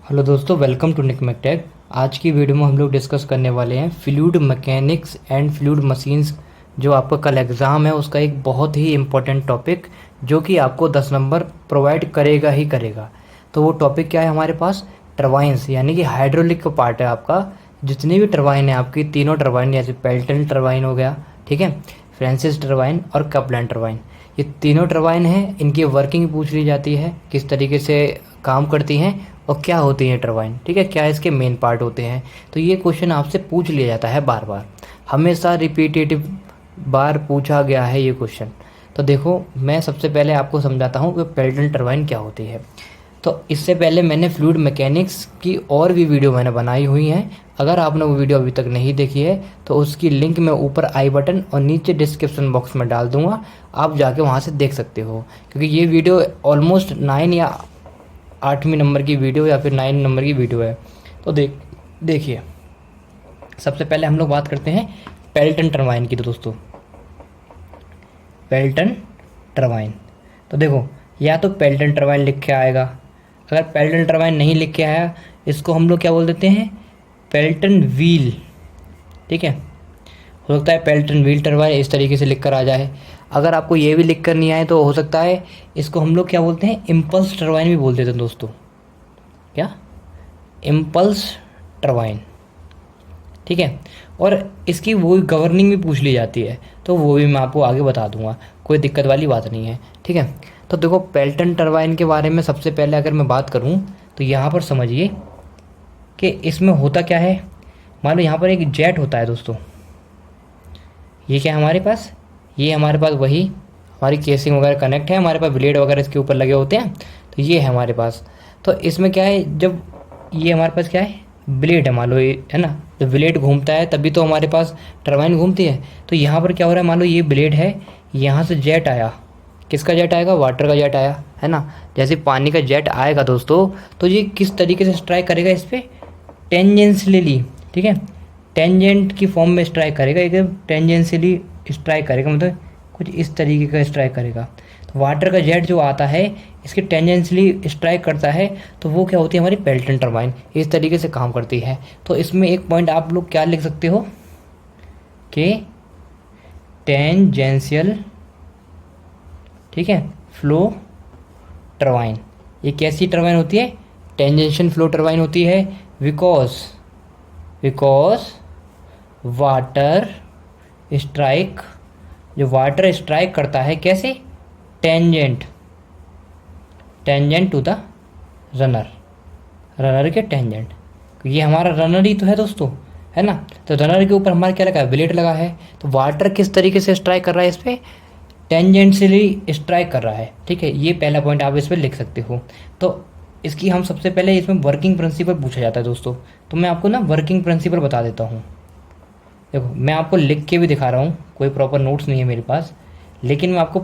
Hello दोस्तों, welcome to निकमेक take. आज की वीडियो में हम लोग डिस्कस करने वाले हैं fluid mechanics and fluid machines. जो आपका कल एग्ज़ाम है उसका एक बहुत ही इम्पोर्टेंट टॉपिक जो कि आपको 10 नंबर प्रोवाइड करेगा ही करेगा। तो वो टॉपिक क्या है हमारे पास? टरबाइन्स, यानी कि हाइड्रोलिक का पार्ट है आपका। जितनी भी टरबाइन है आपकी, तीनों टरबाइन, जैसे पेल्टन टरबाइन हो गया, ठीक है, फ्रांसिस टरबाइन और कपलैंड टरबाइन, ये तीनों टरबाइन हैं। इनकी वर्किंग पूछ ली जाती है, किस तरीके से काम करती हैं और क्या होती है टरबाइन, ठीक है, क्या इसके मेन पार्ट होते हैं। तो ये क्वेश्चन आपसे पूछ लिया जाता है बार बार, हमेशा रिपीटेटिव बार पूछा गया है ये क्वेश्चन। तो देखो, मैं सबसे पहले आपको समझाता हूँ कि पेल्टन टरबाइन क्या होती है। तो इससे पहले मैंने फ्लूइड मैकेनिक्स की और भी वीडियो मैंने बनाई हुई हैं। अगर आपने वो वीडियो अभी तक नहीं देखी है तो उसकी लिंक मैं ऊपर आई बटन और नीचे डिस्क्रिप्शन बॉक्स में डाल दूंगा, आप जाके वहाँ से देख सकते हो। क्योंकि ये वीडियो ऑलमोस्ट 9 या 8वीं नंबर की वीडियो या फिर 9 नंबर की वीडियो है। तो देखिए, सबसे पहले हम लोग बात करते हैं पेल्टन टरबाइन की। तो दोस्तों, पेल्टन टरबाइन, तो देखो, या तो पेल्टन टरबाइन लिख के आएगा। अगर पेल्टन टरबाइन नहीं लिख के आया, इसको हम लोग क्या बोल देते हैं? पेल्टन व्हील, ठीक है। हो सकता है पेल्टन व्हील टरबाइन इस तरीके से लिख कर आ जाए। अगर आपको ये भी लिख कर नहीं आए तो हो सकता है इसको हम लोग क्या बोलते हैं? इम्पल्स टरबाइन भी बोल देते हैं दोस्तों। क्या? इम्पल्स टरबाइन, ठीक है। और इसकी वो गवर्निंग भी पूछ ली जाती है, तो वो भी मैं आपको आगे बता दूंगा, कोई दिक्कत वाली बात नहीं है, ठीक है। तो देखो, पेल्टन टरबाइन के बारे में सबसे पहले अगर मैं बात करूं तो यहाँ पर समझिए कि इसमें होता क्या है। मान लो यहाँ पर एक जेट होता है दोस्तों, ये क्या है हमारे पास? ये हमारे पास वही हमारी केसिंग वगैरह कनेक्ट है, हमारे पास ब्लेड वगैरह इसके ऊपर लगे होते हैं, तो ये है हमारे पास। तो इसमें क्या है, जब ये हमारे पास क्या है? ब्लेड है, मान लो ये है ना, तो ब्लेड घूमता है तभी तो हमारे पास टरबाइन घूमती है। तो यहाँ पर क्या हो रहा है, मान लो ये ब्लेड है, यहाँ से जेट आया। किसका जेट आएगा? वाटर का जेट आया, है ना। जैसे पानी का जेट आएगा दोस्तों, तो ये किस तरीके से स्ट्राइक करेगा इस पर? टेंजेंशियली, ठीक है, टेंजेंट की फॉर्म में स्ट्राइक करेगा, एकदम टेंजेंशियली स्ट्राइक करेगा, मतलब कुछ इस तरीके का स्ट्राइक करेगा। तो वाटर का जेट जो आता है, इसके टेंजेंशियली स्ट्राइक करता है, तो वो क्या होती है? हमारी पेल्टन टरबाइन इस तरीके से काम करती है। तो इसमें एक पॉइंट आप लोग क्या लिख सकते हो कि टेंजेंशियल, ठीक है, फ्लो टरबाइन। ये कैसी टरबाइन होती है? टेंजेंशियल फ्लो टरबाइन होती है, बिकॉज वाटर स्ट्राइक, जो वाटर स्ट्राइक करता है कैसे? टेंजेंट टू द रनर के टेंजेंट। ये हमारा रनर ही तो है दोस्तों, है ना। तो रनर के ऊपर हमारा क्या लगा है? ब्लेड लगा है। तो वाटर किस तरीके से स्ट्राइक कर रहा है इस पर? टेंजेंशियली स्ट्राइक कर रहा है, ठीक है। ये पहला पॉइंट आप इस पर लिख सकते हो। तो इसकी हम सबसे पहले इसमें वर्किंग प्रिंसिपल पूछा जाता है दोस्तों। तो मैं आपको ना वर्किंग प्रिंसिपल बता देता हूँ। देखो, मैं आपको लिख के भी दिखा रहा हूँ, कोई प्रॉपर नोट्स नहीं है मेरे पास, लेकिन मैं आपको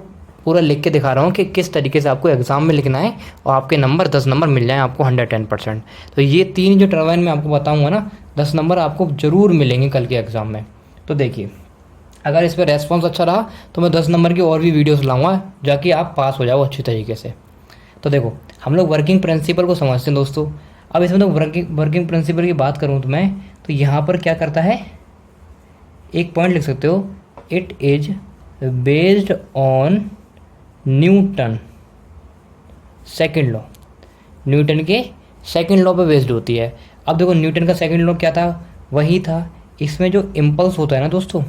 पूरा लिख के दिखा रहा हूँ कि किस तरीके से आपको एग्जाम में लिखना है और आपके नंबर 10 नंबर मिल जाएँ आपको 110%। तो ये तीन जो टरबाइन मैं आपको बताऊँगा ना, 10 नंबर आपको ज़रूर मिलेंगे कल के एग्ज़ाम में। तो देखिए, अगर इस पर रेस्पॉन्स अच्छा रहा तो मैं 10 नंबर की और भी वीडियोज़ लाऊँगा, जाकि आप पास हो जाओ अच्छी तरीके से। तो देखो, हम लोग वर्किंग प्रिंसिपल को समझते हैं दोस्तों। अब इसमें तो वर्किंग प्रिंसिपल की बात करूँ तो मैं, तो यहाँ पर क्या करता है, एक पॉइंट लिख सकते हो, it is based on Newton second law. Newton के सेकंड लॉ पे बेस्ड होती है। अब देखो, न्यूटन का सेकंड लॉ क्या था? वही था। इसमें जो इम्पल्स होता है ना दोस्तों,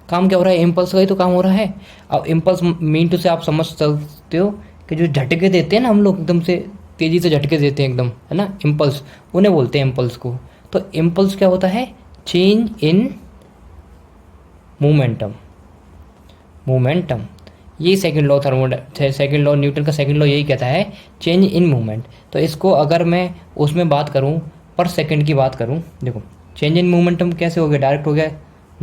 काम क्या हो रहा है? इम्पल्स का ही तो काम हो रहा है। अब इम्पल्स मीन टू से आप समझ सकते हो कि जो झटके देते हैं ना हम लोग, एकदम से तेज़ी से झटके देते हैं एकदम, है ना, इम्पल्स, उन्हें बोलते हैं इम्पल्स को। तो इम्पल्स क्या होता है? Change in momentum. ये second law second law Newton का सेकंड लॉ यही कहता है, चेंज इन मूवमेंट। तो इसको अगर मैं उसमें बात करूं, पर सेकंड की बात करूं, देखो, चेंज इन मोमेंटम कैसे हो गया? डायरेक्ट हो गया,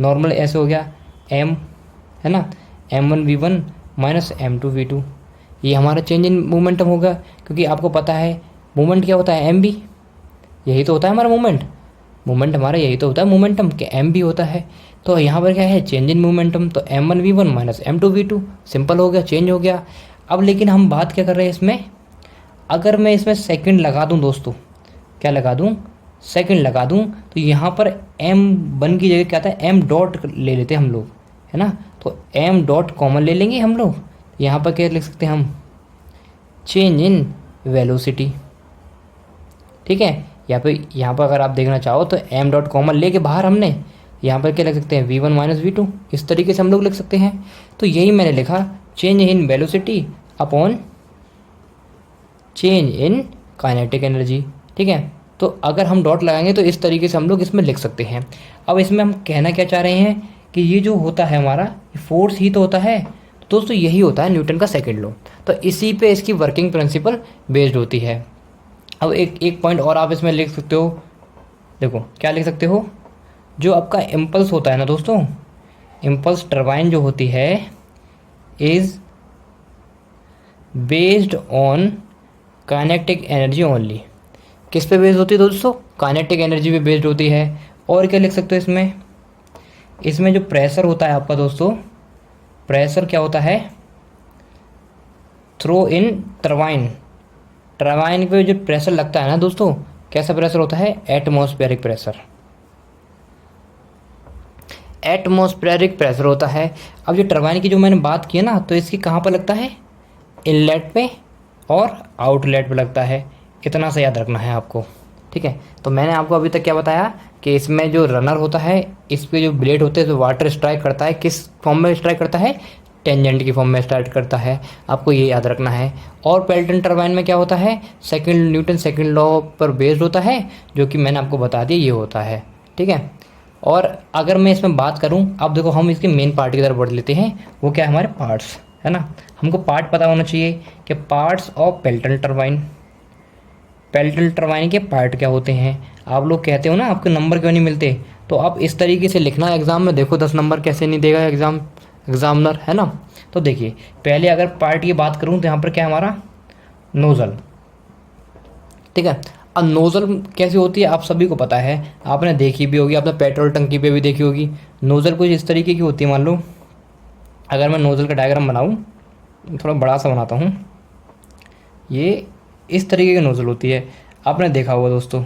नॉर्मल ऐसे हो गया, एम, है ना, m1v1 माइनस m2v2, ये हमारा चेंज इन मोमेंटम होगा। क्योंकि आपको पता है मूवमेंट क्या होता है? एम भी, यही तो होता है हमारा मूवमेंट हमारा यही तो होता है मोमेंटम, कि एम भी होता है। तो यहाँ पर क्या है? चेंज इन मोमेंटम, तो m1v1 माइनस m2v2, सिंपल हो गया, चेंज हो गया। अब लेकिन हम बात क्या कर रहे हैं इसमें, अगर मैं इसमें सेकंड लगा दूं दोस्तों, क्या लगा दूँ, सेकंड लगा दूँ, तो यहाँ पर m1 की जगह क्या आता है, m डॉट ले लेते हैं हम लोग, है ना। तो m डॉट कॉमन ले लेंगे हम लोग, यहाँ पर क्या लिख सकते हैं हम, चेंज इन वेलोसिटी, ठीक है। यहाँ पर अगर आप देखना चाहो तो m डॉट कॉमन लेके बाहर हमने यहाँ पर क्या लिख सकते हैं, v1 माइनस v2, इस तरीके से हम लोग लिख सकते हैं। तो यही मैंने लिखा, change in velocity upon change in kinetic energy, ठीक है। तो अगर हम डॉट लगाएंगे तो इस तरीके से हम लोग इसमें लिख सकते हैं। अब इसमें हम कहना क्या चाह रहे हैं कि ये जो होता है हमारा फोर्स ही तो होता है, तो दोस्तों यही होता है न्यूटन का सेकंड लॉ। तो इसी पे इसकी वर्किंग प्रिंसिपल बेस्ड होती है। अब एक पॉइंट और आप इसमें लिख सकते हो, देखो क्या लिख सकते हो, जो आपका इम्पल्स होता है ना दोस्तों, इम्पल्स टरबाइन जो होती है is based on kinetic energy only. किस पे बेस्ड होती है दोस्तों, काइनेटिक एनर्जी पे बेस्ड होती है। और क्या लिख सकते हो इसमें जो प्रेशर होता है आपका दोस्तों, प्रेशर क्या होता है, थ्रो इन टरबाइन, टरबाइन पे जो प्रेशर लगता है ना दोस्तों, कैसा प्रेशर होता है, एटमॉस्फेरिक प्रेशर, एटमॉस्फेरिक प्रेशर होता है। अब जो टरबाइन की जो मैंने बात की है ना, तो इसकी कहाँ पर लगता है, इनलेट पे और आउटलेट पे लगता है। इतना सा याद रखना है आपको, ठीक है। तो मैंने आपको अभी तक क्या बताया कि इसमें जो रनर होता है, इस पे जो ब्लेड होते हैं, तो वाटर स्ट्राइक करता है, किस फॉर्म में स्ट्राइक करता है, टेंजेंट की फॉर्म में स्ट्राइक करता है, आपको ये याद रखना है। और पेल्टन टरबाइन में क्या होता है, न्यूटन सेकंड लॉ पर बेस्ड होता है, जो कि मैंने आपको बता दिया ये होता है, ठीक है। और अगर मैं इसमें बात करूं, अब देखो हम इसके मेन पार्ट की तरफ बढ़ लेते हैं, वो क्या है, हमारे पार्ट्स, है ना। हमको पार्ट पता होना चाहिए कि parts of Pelton turbine, Pelton turbine के पार्ट क्या होते हैं। आप लोग कहते हो ना आपके नंबर क्यों नहीं मिलते, तो आप इस तरीके से लिखना एग्जाम में, देखो 10 नंबर कैसे नहीं देगा एग्जामिनर, है ना। तो देखिए पहले अगर पार्ट की बात करूं तो यहाँ पर क्या है हमारा, नोज़ल, ठीक है। अब नोज़ल कैसी होती है आप सभी को पता है, आपने देखी भी होगी, आपने पेट्रोल टंकी पे भी देखी होगी। नोज़ल कुछ इस तरीके की होती है, मान लो अगर मैं नोज़ल का डायग्राम बनाऊँ, थोड़ा बड़ा सा बनाता हूँ, ये इस तरीके की नोज़ल होती है, आपने देखा होगा दोस्तों,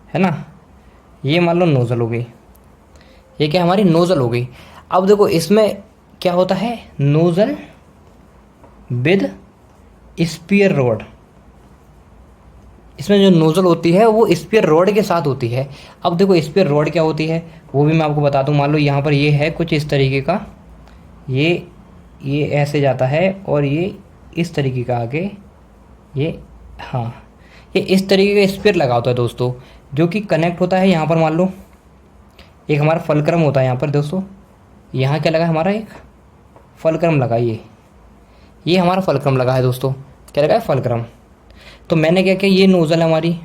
है ना। ये मान लो नोज़ल हो गई, ये क्या हमारी नोज़ल हो गई। अब देखो इसमें क्या होता है, नोज़ल विद स्पीयर रॉड, इसमें जो नोज़ल होती है वो स्पीयर रॉड के साथ होती है। अब देखो स्पीयर रॉड क्या होती है वो भी मैं आपको बता दूं, मान लो यहाँ पर ये है कुछ इस तरीके का, ये ऐसे जाता है और ये इस तरीके का आगे, ये हाँ, ये इस तरीके का स्पीयर लगा होता है दोस्तों, जो कि कनेक्ट होता है यहाँ पर। मान लो एक हमारा फलक्रम होता है यहाँ पर दोस्तों, यहाँ क्या लगा है हमारा, एक फलक्रम लगा, ये हमारा फलक्रम लगा है दोस्तों, क्या लगा है, फलक्रम। तो मैंने क्या किया, ये नोज़ल है हमारी।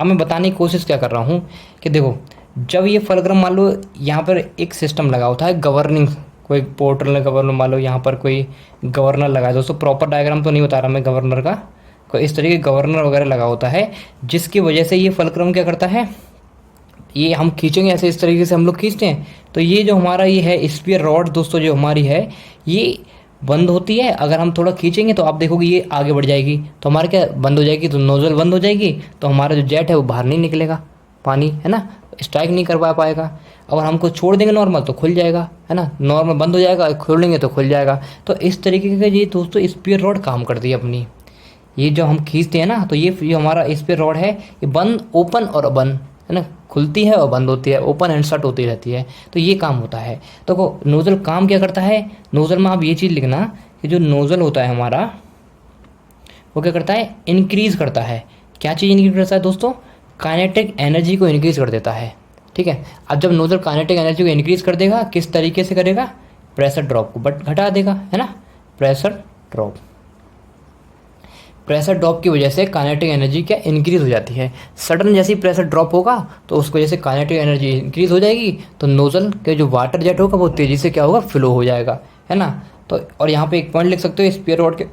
अब मैं बताने की कोशिश क्या कर रहा हूँ कि देखो जब ये फलक्रम, मान लो यहाँ पर एक सिस्टम लगा होता है गवर्निंग, कोई पोर्टल गवर्नर, मान लो यहाँ पर कोई गवर्नर लगा है दोस्तों, प्रॉपर डायग्राम तो नहीं बता रहा मैं गवर्नर का, कोई इस तरीके गवर्नर वगैरह लगा होता है, जिसकी वजह से ये फलक्रम क्या करता है, ये हम खींचेंगे ऐसे, इस तरीके से हम लोग खींचते हैं, तो ये जो हमारा ये है स्पीयर रॉड दोस्तों, जो हमारी है ये बंद होती है। अगर हम थोड़ा खींचेंगे तो आप देखोगे ये आगे बढ़ जाएगी, तो हमारा क्या बंद हो जाएगी, तो नोज़ल बंद हो जाएगी, तो हमारा जो जेट है वो बाहर नहीं निकलेगा, पानी, है ना, स्ट्राइक नहीं कर पाएगा। अगर हमको छोड़ देंगे नॉर्मल तो खुल जाएगा, है ना, नॉर्मल बंद हो जाएगा, खोलेंगे तो खुल जाएगा। तो इस तरीके का ये दोस्तों स्पीयर रॉड काम करती है अपनी, ये जो हम खींचते हैं ना, तो ये जो हमारा स्पीयर रॉड है ये बंद, ओपन और बंद, है ना, खुलती है और बंद होती है, ओपन एंड शट होती रहती है, तो ये काम होता है। तो नोज़ल काम क्या करता है, नोज़ल में आप ये चीज़ लिखना कि जो नोज़ल होता है हमारा वो क्या करता है, इंक्रीज़ करता है। क्या चीज़ इंक्रीज करता है दोस्तों, काइनेटिक एनर्जी को इंक्रीज़ कर देता है, ठीक है। अब जब नोज़ल काइनेटिक एनर्जी को इंक्रीज़ कर देगा, किस तरीके से करेगा, प्रेशर ड्रॉप को बट घटा देगा, है ना, प्रेशर ड्रॉप, प्रेशर ड्रॉप की वजह से काइनेटिक एनर्जी क्या इंक्रीज़ हो जाती है। सडन जैसे ही प्रेशर ड्रॉप होगा तो उसकी वजह से काइनेटिक एनर्जी इंक्रीज़ हो जाएगी, तो नोज़ल के जो वाटर जेट होगा वो तेज़ी से क्या होगा, फ्लो हो जाएगा, है ना। तो और यहाँ पे एक पॉइंट लिख सकते हो स्पीयर रॉड के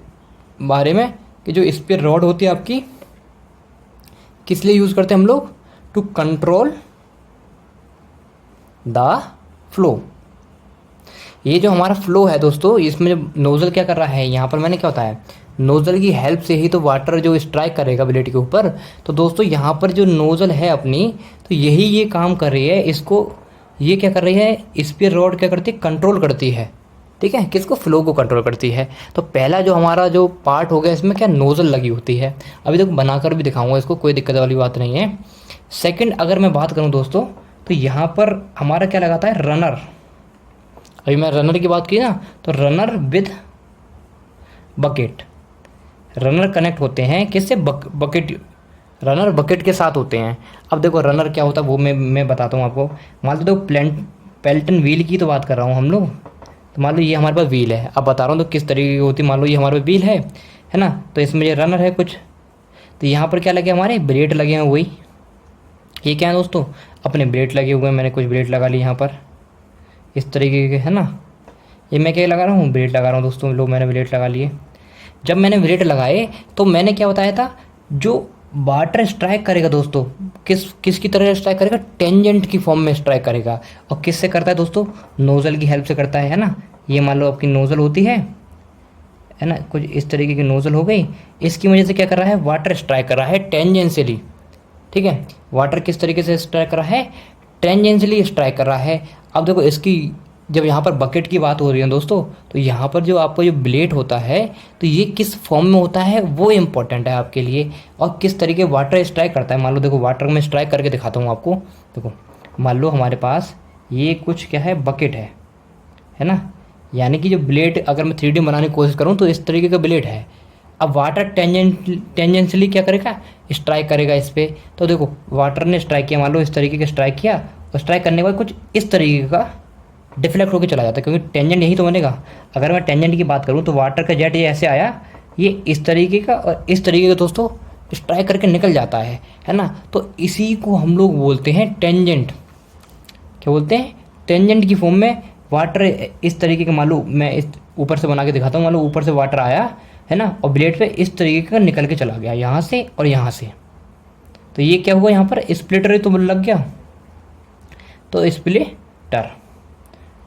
बारे में कि जो स्पीयर रॉड होती है आपकी किस लिए यूज़ करते हैं हम लोग, टू कंट्रोल द फ्लो। ये जो हमारा फ्लो है दोस्तों, इसमें जो नोज़ल क्या कर रहा है, यहाँ पर मैंने क्या होता है, नोज़ल की हेल्प से ही तो वाटर जो स्ट्राइक करेगा ब्लेड के ऊपर। तो दोस्तों यहाँ पर जो नोज़ल है अपनी, तो यही ये काम कर रही है, इसको ये क्या कर रही है, स्पीयर रॉड क्या करती है, कंट्रोल करती है। ठीक है, किसको, फ्लो को कंट्रोल करती है। तो पहला जो हमारा जो पार्ट हो गया इसमें क्या, नोज़ल लगी होती है। अभी देखो बनाकर भी दिखाऊंगा इसको, कोई दिक्कत वाली बात नहीं है। सेकंड अगर मैं बात करूं दोस्तों, तो यहाँ पर हमारा क्या लगाता है, रनर। अभी मैं रनर की बात की ना, तो runner with bucket, runner connect होते हैं किससे, बकेट, रनर बकेट के साथ होते हैं। अब देखो रनर क्या होता है वो मैं बताता हूँ आपको। मान लो पेल्टन व्हील की तो बात कर रहा हूँ हम लोग। तो मान लो ये हमारे पास व्हील है, अब बता रहा हूँ तो किस तरीके की होती है। मान लो ये हमारे पास व्हील है ना, तो इसमें ये रनर है कुछ, तो यहाँ पर क्या लगे, हमारे ब्लेड लगे हैं। वही ये क्या है दोस्तों, अपने ब्लेड लगे हुए हैं, मैंने कुछ ब्लेड लगा ली यहाँ पर इस तरीके के, है ना। ये मैं क्या लगा रहा हूँ, ब्लेड लगा रहा हूँ दोस्तों, लो मैंने ब्लेड लगा लिए। जब मैंने ब्लेड लगाए तो मैंने क्या बताया था, जो वाटर स्ट्राइक करेगा दोस्तों, किसकी तरह स्ट्राइक करेगा, टेंजेंट की फॉर्म में स्ट्राइक करेगा। और किससे करता है दोस्तों, नोज़ल की हेल्प से करता है ना। ये मान लो आपकी नोज़ल होती है ना, कुछ इस तरीके की नोज़ल हो गई, इसकी वजह से क्या कर रहा है, वाटर स्ट्राइक कर रहा है टेंजेंशियली। ठीक है, वाटर किस तरीके से स्ट्राइक कर रहा है, टेंजेंशियली स्ट्राइक कर रहा है। अब देखो इसकी, जब यहाँ पर बकेट की बात हो रही है दोस्तों, तो यहाँ पर जो आपका जो ब्लेड होता है, तो ये किस फॉर्म में होता है वो इंपॉर्टेंट है आपके लिए, और किस तरीके वाटर स्ट्राइक करता है। मान लो देखो वाटर में स्ट्राइक करके दिखाता हूँ आपको। देखो मान लो हमारे पास ये कुछ क्या है, बकेट है ना, यानी कि जो ब्लेड अगर मैं 3D बनाने की कोशिश करूँ तो इस तरीके का ब्लेड है। अब वाटर टेंजेंशियली क्या करेगा, स्ट्राइक करेगा इस पर। तो देखो वाटर ने स्ट्राइक किया, मान लो इस तरीके का स्ट्राइक किया, और स्ट्राइक करने के बाद कुछ इस तरीके का डिफ्लेक्ट होकर चला जाता है, क्योंकि टेंजेंट यही तो बनेगा। अगर मैं टेंजेंट की बात करूँ तो वाटर का जेट ये ऐसे आया, ये इस तरीके का और इस तरीके का दोस्तों स्ट्राइक करके निकल जाता है ना। तो इसी को हम लोग बोलते हैं टेंजेंट। क्या बोलते हैं, टेंजेंट की फॉर्म में वाटर इस तरीके का, मान लो मैं इस ऊपर से बना के दिखाता हूँ। मान लो ऊपर से वाटर आया है ना, और ब्लेड पे इस तरीके का निकल के चला गया यहाँ से और यहाँ से। तो ये क्या हुआ, यहाँ पर स्प्लिटर तो लग गया, तो स्प्लिटर,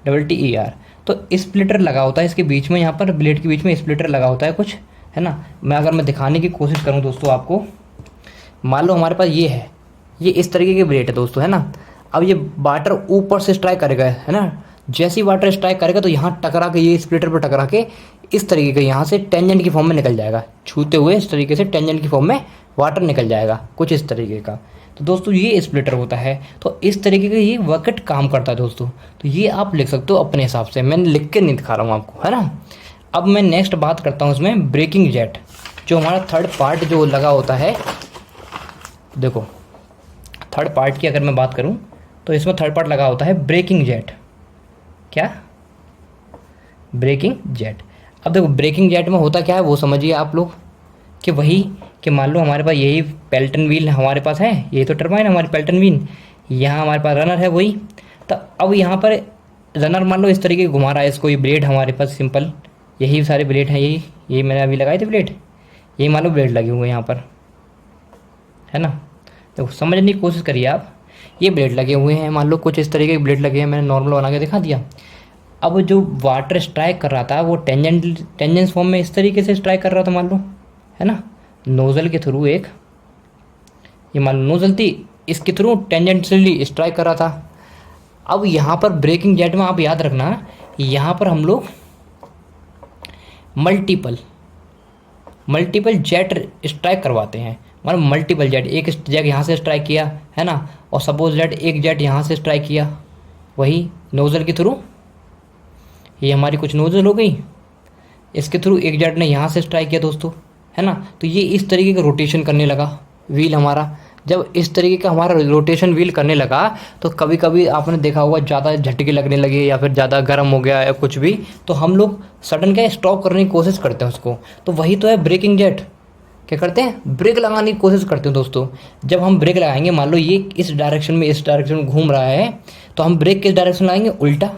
SPLTER। तो स्प्लिटर लगा होता है इसके बीच में, यहाँ पर ब्लेड के बीच में स्प्लिटर लगा होता है कुछ, है ना। अगर मैं दिखाने की कोशिश करूँ दोस्तों आपको, मान लो हमारे पास ये है, ये इस तरीके की ब्लेड है दोस्तों, है ना। अब ये वाटर ऊपर से स्ट्राइक करेगा, है ना। जैसे ही वाटर स्ट्राइक करेगा तो यहाँ टकरा के, ये स्प्लिटर पर टकरा के इस तरीके का यहाँ से टेंजेंट की फॉर्म में निकल जाएगा, छूते हुए इस तरीके से टेंजेंट की फॉर्म में वाटर निकल जाएगा कुछ इस तरीके का। तो दोस्तों ये स्प्लिटर होता है। तो इस तरीके का ये बकेट काम करता है दोस्तों। तो ये आप लिख सकते हो अपने हिसाब से, मैंने लिख के नहीं दिखा रहा हूँ आपको, है ना। अब मैं नेक्स्ट बात करता हूँ इसमें, ब्रेकिंग जेट, जो हमारा थर्ड पार्ट जो लगा होता है। देखो थर्ड पार्ट की अगर मैं बात करूँ तो इसमें थर्ड पार्ट लगा होता है ब्रेकिंग जेट। क्या, ब्रेकिंग जेट। अब देखो ब्रेकिंग जेट में होता क्या है वो समझिए आप लोग, कि वही कि मान लो हमारे पास यही पेल्टन व्हील हमारे पास है, यही तो टरबाइन हमारी पेल्टन व्हील, यहाँ हमारे पास रनर है वही। तो अब यहाँ पर रनर मान लो इस तरीके घुमा रहा है इसको, ये ब्लेड हमारे पास सिंपल यही सारे ब्लेड हैं, यही मैंने अभी लगाए थे ब्लेड, यही मान लो ब्लेड लगे हुए हैं यहाँ पर, है ना। देखो समझने की कोशिश करिए आप, ये ब्लेड लगे हुए हैं, मान लो कुछ इस तरीके के ब्लेड लगे हैं, मैंने नॉर्मल बना के दिखा दिया। अब जो वाटर स्ट्राइक कर रहा था वो टेंजेंस फॉर्म में इस तरीके से स्ट्राइक कर रहा था मान लो, है ना, नोज़ल के थ्रू एक, ये मान लो नोज़ल थी, इसके थ्रू टेंजेंशियली स्ट्राइक कर रहा था। अब यहाँ पर ब्रेकिंग जेट में आप याद रखना, यहाँ पर हम लोग मल्टीपल जेट स्ट्राइक करवाते हैं। मतलब मल्टीपल जेट, एक जेट यहाँ से स्ट्राइक किया, है ना, और सपोज जेट एक जेट यहाँ से स्ट्राइक किया, वही नोज़ल के थ्रू, ये हमारी कुछ नोज़ल हो गई, इसके थ्रू एक जेट ने यहाँ से स्ट्राइक किया दोस्तों, है ना। तो ये इस तरीके का रोटेशन करने लगा व्हील हमारा। जब इस तरीके का हमारा रोटेशन व्हील करने लगा तो कभी कभी आपने देखा होगा ज़्यादा झटके लगने लगे या फिर ज़्यादा गर्म हो गया या कुछ भी, तो हम लोग सडन क्या स्टॉप करने की कोशिश करते हैं उसको। तो वही तो है ब्रेकिंग जेट, क्या करते हैं, ब्रेक लगाने की कोशिश करते हैं दोस्तों। जब हम ब्रेक लगाएंगे, मान लो ये इस डायरेक्शन में घूम रहा है, तो हम ब्रेक किस डायरेक्शन लगाएंगे, उल्टा।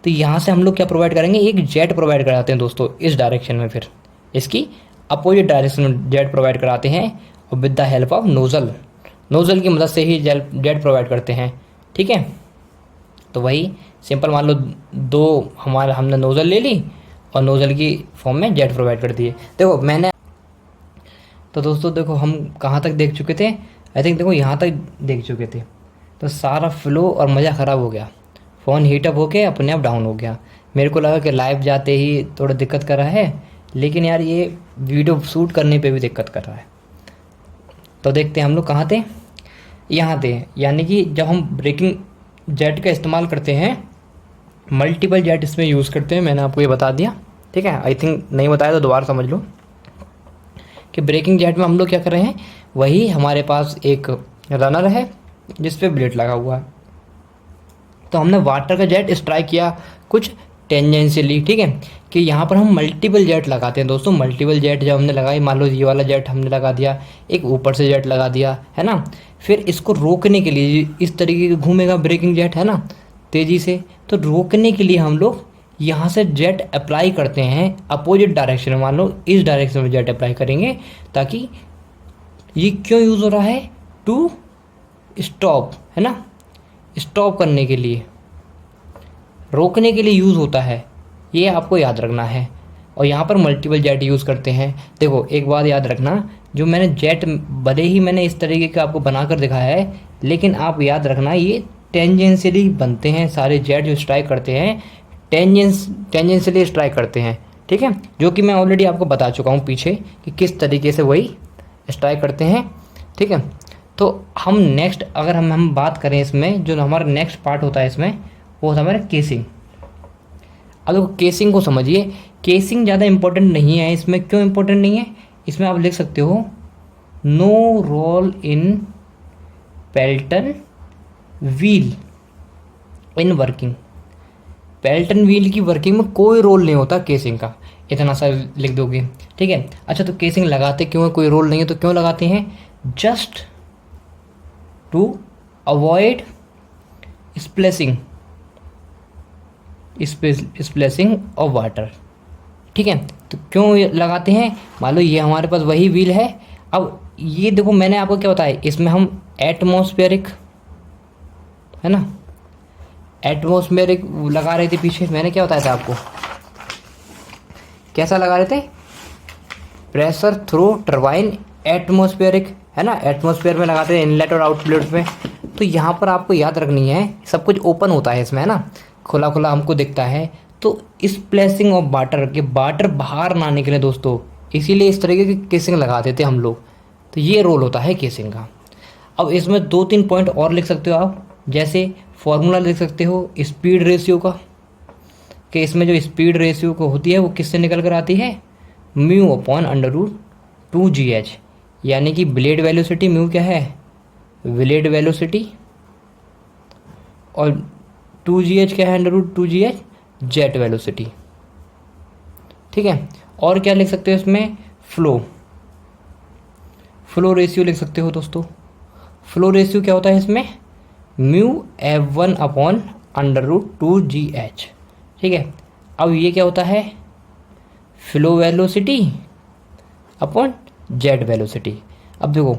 तो यहाँ से हम लोग क्या प्रोवाइड करेंगे, एक जेट प्रोवाइड कराते हैं दोस्तों इस डायरेक्शन में, फिर इसकी अपोजिट डायरेक्शन में जेट प्रोवाइड कराते हैं, और with the help of nozzle की मदद से ही जेट प्रोवाइड करते हैं, ठीक है। तो वही सिंपल मान लो हमने नोज़ल ले ली, और नोजल की फॉर्म में जेट प्रोवाइड करती है। देखो मैंने, तो दोस्तों देखो हम कहाँ तक देख चुके थे, आई थिंक देखो यहाँ तक देख चुके थे। तो सारा फ्लो और मज़ा ख़राब हो गया, फ़ोन हीटअप होके अपने आप डाउन हो गया। मेरे को लगा कि लाइव जाते ही थोड़ा दिक्कत कर रहा है, लेकिन यार ये वीडियो शूट करने पे भी दिक्कत कर रहा है। तो देखते हैं हम लोग कहाँ थे, यहाँ थे। यानी कि जब हम ब्रेकिंग जेट का इस्तेमाल करते हैं, मल्टीपल जेट इसमें यूज़ करते हैं, मैंने आपको ये बता दिया, ठीक है। आई थिंक नहीं बताया तो दोबारा समझ लो कि ब्रेकिंग जेट में हम लोग क्या कर रहे हैं, वही हमारे पास एक रनर है जिस पे ब्लेड लगा हुआ है। तो हमने वाटर का जेट स्ट्राइक किया कुछ टेंजेंशियली, ठीक है, कि यहाँ पर हम मल्टीपल जेट लगाते हैं दोस्तों। मल्टीपल जेट जब हमने लगाई, मान लो ये वाला जेट हमने लगा दिया, एक ऊपर से जेट लगा दिया, है ना। फिर इसको रोकने के लिए इस तरीके से घूमेगा ब्रेकिंग जेट, है ना, तेज़ी से। तो रोकने के लिए हम लोग यहाँ से जेट अप्लाई करते हैं अपोजिट डायरेक्शन में। मान लो इस डायरेक्शन में जेट अप्लाई करेंगे, ताकि ये क्यों यूज़ हो रहा है, टू स्टॉप, है ना, स्टॉप करने के लिए, रोकने के लिए यूज़ होता है, ये आपको याद रखना है। और यहाँ पर मल्टीपल जेट यूज़ करते हैं। देखो एक बात याद रखना, जो मैंने जेट, भले ही मैंने इस तरीके का आपको बनाकर दिखाया है, लेकिन आप याद रखना ये टेंजेंशियली बनते हैं। सारे जेट जो स्ट्राइक करते हैं टेंजेंशियली स्ट्राइक करते हैं, ठीक है, जो कि मैं ऑलरेडी आपको बता चुका हूँ पीछे कि किस तरीके से वही स्ट्राइक करते हैं, ठीक है। तो हम नेक्स्ट, अगर हम बात करें इसमें, जो हमारा नेक्स्ट पार्ट होता है इसमें, वो होता है हमारा केसिंग। अब देखो केसिंग को समझिए, केसिंग ज़्यादा इंपॉर्टेंट नहीं है इसमें। क्यों इंपॉर्टेंट नहीं है, इसमें आप लिख सकते हो no role in Pelton wheel in working. Pelton wheel की वर्किंग में कोई रोल नहीं होता केसिंग का, इतना सा लिख दोगे, ठीक है। अच्छा तो केसिंग लगाते क्यों है, कोई रोल नहीं है तो क्यों लगाते हैं, just to avoid splashing of water, ठीक है। तो क्यों लगाते हैं, मान लो ये हमारे पास वही व्हील है। अब ये देखो मैंने आपको क्या बताया, इसमें हम एटमॉस्फेरिक, है ना, एटमॉस्फेरिक लगा रहे थे पीछे। मैंने क्या बताया था आपको, कैसा लगा रहे थे, प्रेशर थ्रू टरबाइन एटमॉस्फेरिक, है ना, एटमॉस्फेयर में लगाते हैं इनलेट और आउटलेट में। तो यहाँ पर आपको याद रखनी है, सब कुछ ओपन होता है इसमें, है ना, खुला खुला हमको दिखता है। तो स्प्लैशिंग ऑफ वाटर, के वाटर बाहर ना निकले दोस्तों, इसीलिए इस तरीके की केसिंग लगा देते हम लोग। तो ये रोल होता है केसिंग का। अब इसमें 2-3 पॉइंट और लिख सकते हो आप, जैसे फॉर्मूला लिख सकते हो स्पीड रेशियो का, कि इसमें जो स्पीड रेशियो को होती है वो किससे निकल कर आती है, म्यू अपॉन √2GH। यानी कि ब्लेड वेलोसिटी, म्यू क्या है, ब्लेड वेलोसिटी, और 2GH क्या है, √2GH जेट वेलोसिटी, ठीक है। और क्या लिख सकते हो इसमें, फ्लो रेशियो लिख सकते हो दोस्तों। फ्लो रेशियो क्या होता है इसमें, म्यू F1 अपॉन √2GH, ठीक है। अब ये क्या होता है, flow velocity upon jet velocity. अब देखो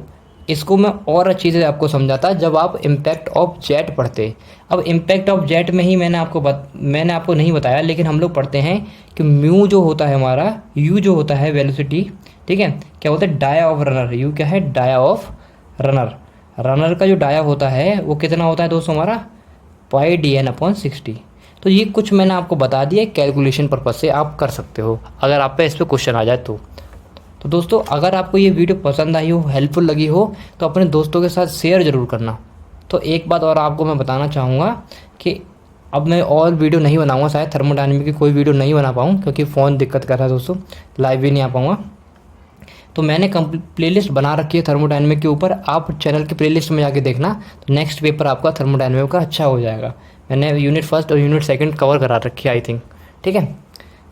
इसको मैं और अच्छी से आपको समझाता जब आप इम्पैक्ट ऑफ जेट पढ़ते। अब इम्पैक्ट ऑफ जेट में ही मैंने आपको नहीं बताया, लेकिन हम लोग पढ़ते हैं कि म्यू जो होता है हमारा, यू जो होता है वेलोसिटी, ठीक है, क्या होता है, डाया ऑफ रनर। यू क्या है, डाया ऑफ रनर। रनर का जो डाया होता है वो कितना होता है दोस्तों हमारा, πdn/60। तो ये कुछ मैंने आपको बता दिया, कैलकुलेशन पर्पज से आप कर सकते हो अगर आप पे इस पर क्वेश्चन आ जाए तो। दोस्तों अगर आपको ये वीडियो पसंद आई हो, हेल्पफुल लगी हो, तो अपने दोस्तों के साथ शेयर ज़रूर करना। तो एक बात और आपको मैं बताना चाहूँगा कि अब मैं और वीडियो नहीं बनाऊँगा, शायद थर्मोडायनेमिक की कोई वीडियो नहीं बना पाऊँ, क्योंकि फ़ोन दिक्कत कर रहा है दोस्तों, लाइव भी नहीं आ पाऊँगा। तो मैंने प्लेलिस्ट बना रखी है थर्मोडायनेमिक के ऊपर, आप चैनल के प्लेलिस्ट में जाके देखना, तो नेक्स्ट पेपर आपका थर्मोडायनेमिक का अच्छा हो जाएगा। मैंने यूनिट 1 और यूनिट 2 कवर करा रखी है आई थिंक, ठीक है।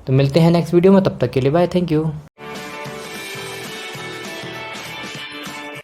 तो मिलते हैं नेक्स्ट वीडियो में, तब तक के लिए बाय, थैंक यू।